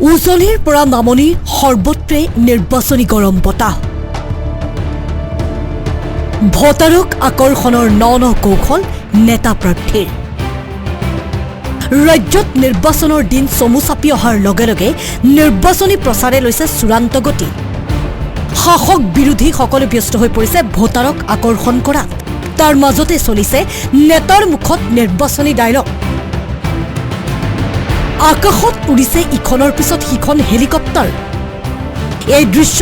উজনিৰ পৰা নামনি সৰ্বত্ৰে নিৰ্বাচনী গৰম বতাহ ভোটাৰক আকৰ্ষণৰ ন কৌশল নেতা প্ৰাৰ্থীৰ ৰাজ্যত নিৰ্বাচনৰ দিন চমু চাপি অহাৰ লগে লগে নিৰ্বাচনী প্ৰচাৰে লৈছে চূড়ান্ত গতি শাসক বিৰোধী সকলো ব্যস্ত হৈ পৰিছে ভোটাৰক আকৰ্ষণ কৰাত তাৰ মাজতে চলিছে নেতাৰ মুখত নিৰ্বাচনী ডায়লগ আকাশত উৰিছে ইখনৰ পিছত সিখন হেলিকপ্টাৰ এই দৃশ্য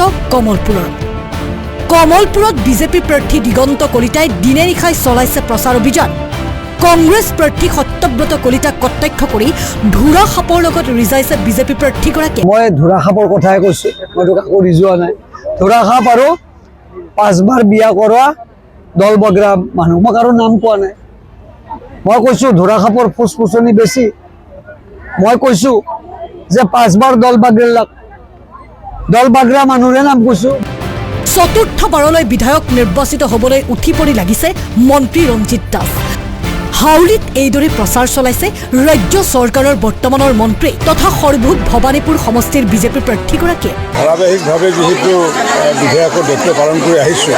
কমলপুৰত বিজেপি প্ৰাৰ্থী দিগন্ত কলিতাই দিনে নিশাই চলাইছে প্ৰচাৰ অভিযান কংগ্ৰেছ প্ৰাৰ্থী সত্যব্ৰত কলিতাক কটাক্ষ কৰি ধুৰা সাপৰ লগত ৰিজাইছে বিজেপি প্ৰাৰ্থীগৰাকী মই ধুৰা সাপৰ কথাই কৈছো মই কাকো ৰিজোৱা নাই ধুৰা সাপ আৰু 5 বাৰ বিয়া কৰা দল বগৰা মানুহ মই কাৰো নাম কোৱা নাই মই কৈছো ধুৰা সাপৰ ফুসফুসনি বেছি মই কৈছো যে 5 বাৰ দল বাগৰা মানুহৰে নাম কৈছো চতুৰ্থবাৰলৈ বিধায়ক নিৰ্বাচিত হ'বলৈ উঠি পৰি লাগিছে মন্ত্ৰী ৰঞ্জিত দাস হাউলিত এইদৰে প্ৰচাৰ চলাইছে ৰাজ্য চৰকাৰৰ বৰ্তমানৰ মন্ত্ৰী তথা সৰ্বভূত ভৱানীপুৰ সমষ্টিৰ বিজেপি প্ৰাৰ্থীগৰাকীয়ে ধাৰাবাহিকভাৱে যিহেতু বিধায়কৰ দায়িত্ব পালন কৰি আহিছোঁ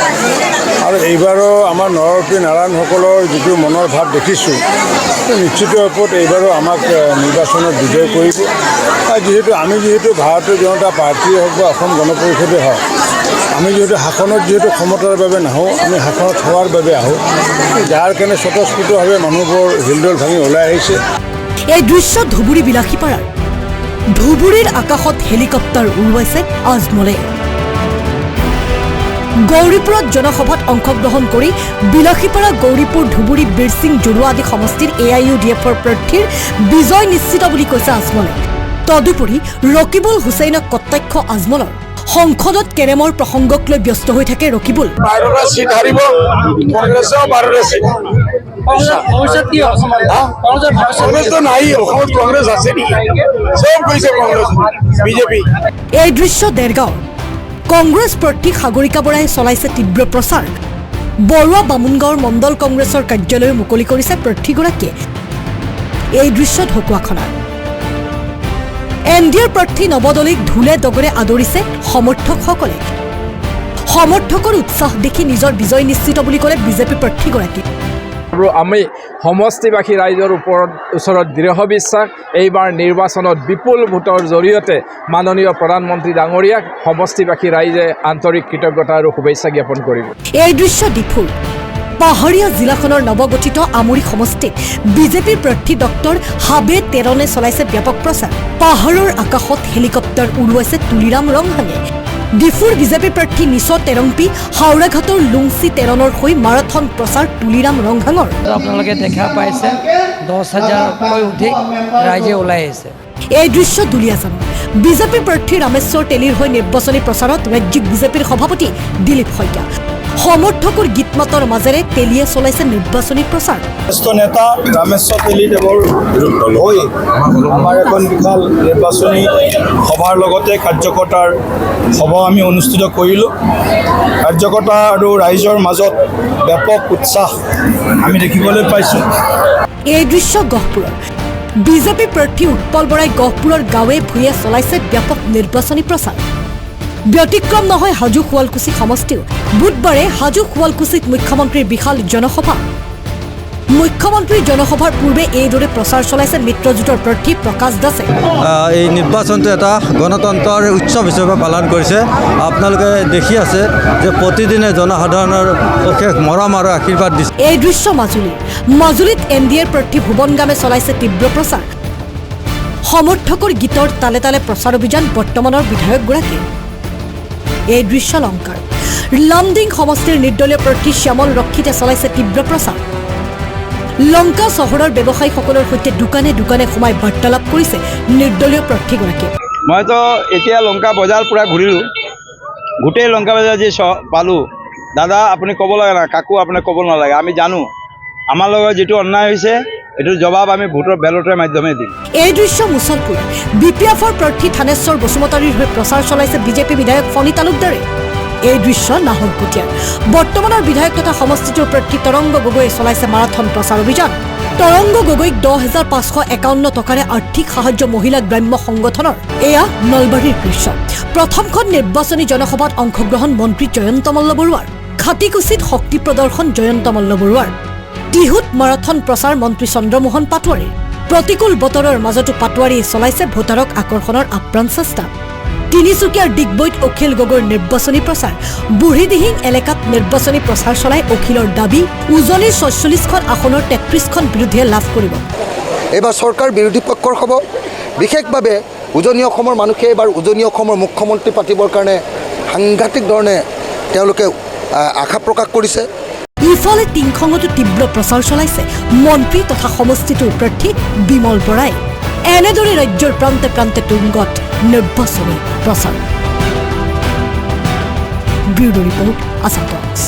আৰু এইবাৰো আমাৰ নৰপী নাৰায়ণসকলৰ যিটো মনৰ ভাৱ দেখিছোঁ নিশ্চিত ৰূপত এইবাৰো আমাক নিৰ্বাচনত বিজয় কৰিব যিহেতু আমি ভাৰতীয় জনতা পাৰ্টীয়ে হওক বা অসম গণ পৰিষদে হওক আমি শাসনত ক্ষমতাৰ বাবে নাহোঁ আমি শাসনত হোৱাৰ বাবে আহোঁ যাৰ কাৰণে স্বতঃস্ফূৰ্তভাৱে মানুহবোৰ হিলদল ভাঙি ওলাই আহিছে এই দৃশ্য ধুবুৰী বিলাসীপাৰাৰ ধুবুৰীৰ আকাশত হেলিকপ্টাৰ উৰুৱাইছে আজমলে গৌৰীপুৰত জনসভাত অংশগ্ৰহণ কৰি বিলাসীপাৰা গৌৰীপুৰ ধুবুৰী বীৰসিং জৰুৱা আদি সমষ্টিৰ AIUDFৰ প্ৰাৰ্থীৰ বিজয় নিশ্চিত বুলি কৈছে আজমলে তদুপৰি ৰকিবুল হুছেইনক কটাক্ষ আজমলৰ সংসদত কেৰেমৰ প্ৰসংগক লৈ ব্যস্ত হৈ থাকে ৰকিবুল এই দৃশ্য দেৰগাঁও কংগ্ৰেছ প্ৰাৰ্থী সাগৰিকা বৰাই চলাইছে তীব্ৰ প্ৰচাৰ বৰুৱা বামুণগাঁৱৰ মণ্ডল কংগ্ৰেছৰ কাৰ্যালয় মুকলি কৰিছে প্ৰাৰ্থীগৰাকীয়ে এই দৃশ্য ঢকুৱাখনাৰ এনডিএৰ প্ৰাৰ্থী নৱদলীক ঢোলে ডগৰে আদৰিছে সমৰ্থকসকলে সমৰ্থকৰ উৎসাহ দেখি নিজৰ বিজয় নিশ্চিত বুলি ক'লে বিজেপি প্ৰাৰ্থীগৰাকী আৰু আমি সমষ্টিবাসী ৰাইজৰ ওচৰত দৃঢ় বিশ্বাস এইবাৰ নিৰ্বাচনত বিপুল ভোটৰ জৰিয়তে মাননীয় প্ৰধানমন্ত্ৰী ডাঙৰীয়াক সমষ্টিবাসী ৰাইজে আন্তৰিক কৃতজ্ঞতা আৰু শুভেচ্ছা জ্ঞাপন কৰিব এই দৃশ্য ডিফুৰ পাহাৰীয়া জিলাখনৰ নৱগঠিত আমুৰি সমষ্টিত বিজেপি প্ৰাৰ্থী ডক্টৰ হাবে তেৰণে চলাইছে ব্যাপক প্ৰচাৰ পাহাৰৰ আকাশত হেলিকপ্টাৰ উৰুৱাইছে তুলিৰাম ৰংহাঙে ডিফুৰ বিজেপি প্ৰাৰ্থী নিচ তেৰংপি হাওৰাঘাটৰ লুংচি তেৰণৰ হৈ মাৰাথন প্ৰচাৰ তুলিৰাম ৰংহাঙৰ আপোনালোকে দেখা পাইছে 10,000কৈ অধিক ৰাইজে ওলাই আহিছে এই দৃশ্য দুলীয়াজান বিজেপি প্ৰাৰ্থী ৰামেশ্বৰ তেলীৰ হৈ নিৰ্বাচনী প্ৰচাৰত ৰাজ্যিক বিজেপিৰ সভাপতি দিলীপ শইকীয়া সমৰ্থকৰ গীত মাতৰ মাজেৰে তেলিয়ে চলাইছে নিৰ্বাচনী প্ৰচাৰ জ্যেষ্ঠ নেতা ৰামেশ্বৰ তেলীদেৱৰ হৈ আমাৰ এখন বিশাল নিৰ্বাচনী সভাৰ লগতে কাৰ্যকৰ্তাৰ সভা আমি অনুষ্ঠিত কৰিলোঁ কাৰ্যকৰ্তা আৰু ৰাইজৰ মাজত ব্যাপক উৎসাহ আমি দেখিবলৈ পাইছোঁ এই দৃশ্য গহপুৰৰ বিজেপি প্ৰাৰ্থী উৎপল বৰাই গহপুৰৰ গাঁৱে ভূঞে চলাইছে ব্যাপক নিৰ্বাচনী প্ৰচাৰ ব্যতিক্ৰম নহয় হাজো শুৱালকুছি সমষ্টিও বুধবাৰে হাজো শুৱালকুছিত মুখ্যমন্ত্ৰীৰ বিশাল জনসভা মুখ্যমন্ত্ৰীৰ জনসভাৰ পূৰ্বে এইদৰে প্ৰচাৰ চলাইছে মিত্ৰজোঁটৰ প্ৰাৰ্থী প্ৰকাশ দাসে এই নিৰ্বাচনটো এটা গণতন্ত্ৰৰ উৎসৱ হিচাপে পালন কৰিছে আপোনালোকে দেখি আছে যে প্ৰতিদিনে জনসাধাৰণৰ অশেষ মৰম আৰু আশীৰ্বাদ দিছে এই দৃশ্য মাজুলীত এনডিএৰ প্ৰাৰ্থী ভুৱন গামে চলাইছে তীব্ৰ প্ৰচাৰ সমৰ্থকৰ গীতৰ তালে তালে প্ৰচাৰ অভিযান বৰ্তমানৰ বিধায়কগৰাকী এই দৃশ্য লংকাৰ লামডিং সমষ্টিৰ নিৰ্দলীয় প্ৰাৰ্থী শ্যামল ৰক্ষিতে চলাইছে তীব্ৰ প্ৰচাৰ লংকা চহৰৰ ব্যৱসায়ীসকলৰ সৈতে দোকানে দোকানে সোমাই বাৰ্তালাপ কৰিছে নিৰ্দলীয় প্ৰাৰ্থীগৰাকীয়ে মইতো এতিয়া লংকা বজাৰ পুৰা ঘূৰিলোঁ গোটেই লংকা বজাৰ যি পালোঁ দাদা আপুনি ক'ব লাগে না কাকো আপুনি ক'ব নালাগে আমি জানো আমাৰ লগত যিটো অন্যায় হৈছে এইটো জবাব আমি ভোটৰ বেলটৰ মাধ্যমে দিম এই দৃশ্য মুছলপুৰ বিপিএফৰ প্ৰাৰ্থী থানেশ্বৰ বসুমতাৰীৰ হৈ প্ৰচাৰ চলাইছে বিজেপি বিধায়ক ফণী তালুকদাৰে এই দৃশ্য নাহৰকটীয়াৰ বৰ্তমানৰ বিধায়ক তথা সমষ্টিটোৰ প্ৰাৰ্থী তৰংগ গগৈয়ে চলাইছে মাৰাথন প্ৰচাৰ অভিযান তৰংগ গগৈক 10,551 টকাৰে আৰ্থিক সাহায্য মহিলা গ্ৰাম্য সংগঠনৰ এয়া নলবাৰীৰ দৃশ্য। প্ৰথমখন নিৰ্বাচনী জনসভাত অংশগ্ৰহণ মন্ত্ৰী জয়ন্ত মল্ল বৰুৱাৰ, খাটিকুছিত শক্তি প্ৰদৰ্শন জয়ন্ত মল্ল বৰুৱাৰ, টিহুত মাৰাথন প্ৰচাৰ মন্ত্ৰী চন্দ্ৰমোহন পাটোৱাৰীৰ। প্ৰতিকূল বতৰৰ মাজতো পাটোৱাৰীয়ে চলাইছে ভোটাৰক আকৰ্ষণৰ আপ্ৰাণ চেষ্টা। তিনিচুকীয়াৰ ডিগবৈত অখিল গগৈৰ নিৰ্বাচনী প্ৰচাৰ। বুঢ়ীদিহিং এলেকাত নিৰ্বাচনী প্ৰচাৰ চলাই অখিলৰ দাবী উজনিৰ ৪৬খন আসনৰ ৩৩খন বিৰোধীয়ে লাভ কৰিব। এইবাৰ চৰকাৰ বিৰোধী পক্ষৰ হ'ব। বিশেষভাৱে উজনি অসমৰ মানুহে এইবাৰ উজনি অসমৰ মুখ্যমন্ত্ৰী পাতিবৰ কাৰণে সাংঘাতিক ধৰণে তেওঁলোকে আশা প্ৰকাশ কৰিছে। ইফালে টিংখঙতো তীব্ৰ প্ৰচাৰ চলাইছে মন্ত্ৰী তথা সমষ্টিটোৰ প্ৰাৰ্থী বিমল বৰাই। এনেদৰে ৰাজ্যৰ প্ৰান্তে প্ৰান্তে তুংগত নিৰ্বাচনী প্ৰচাৰ। Bureau report, Assam times.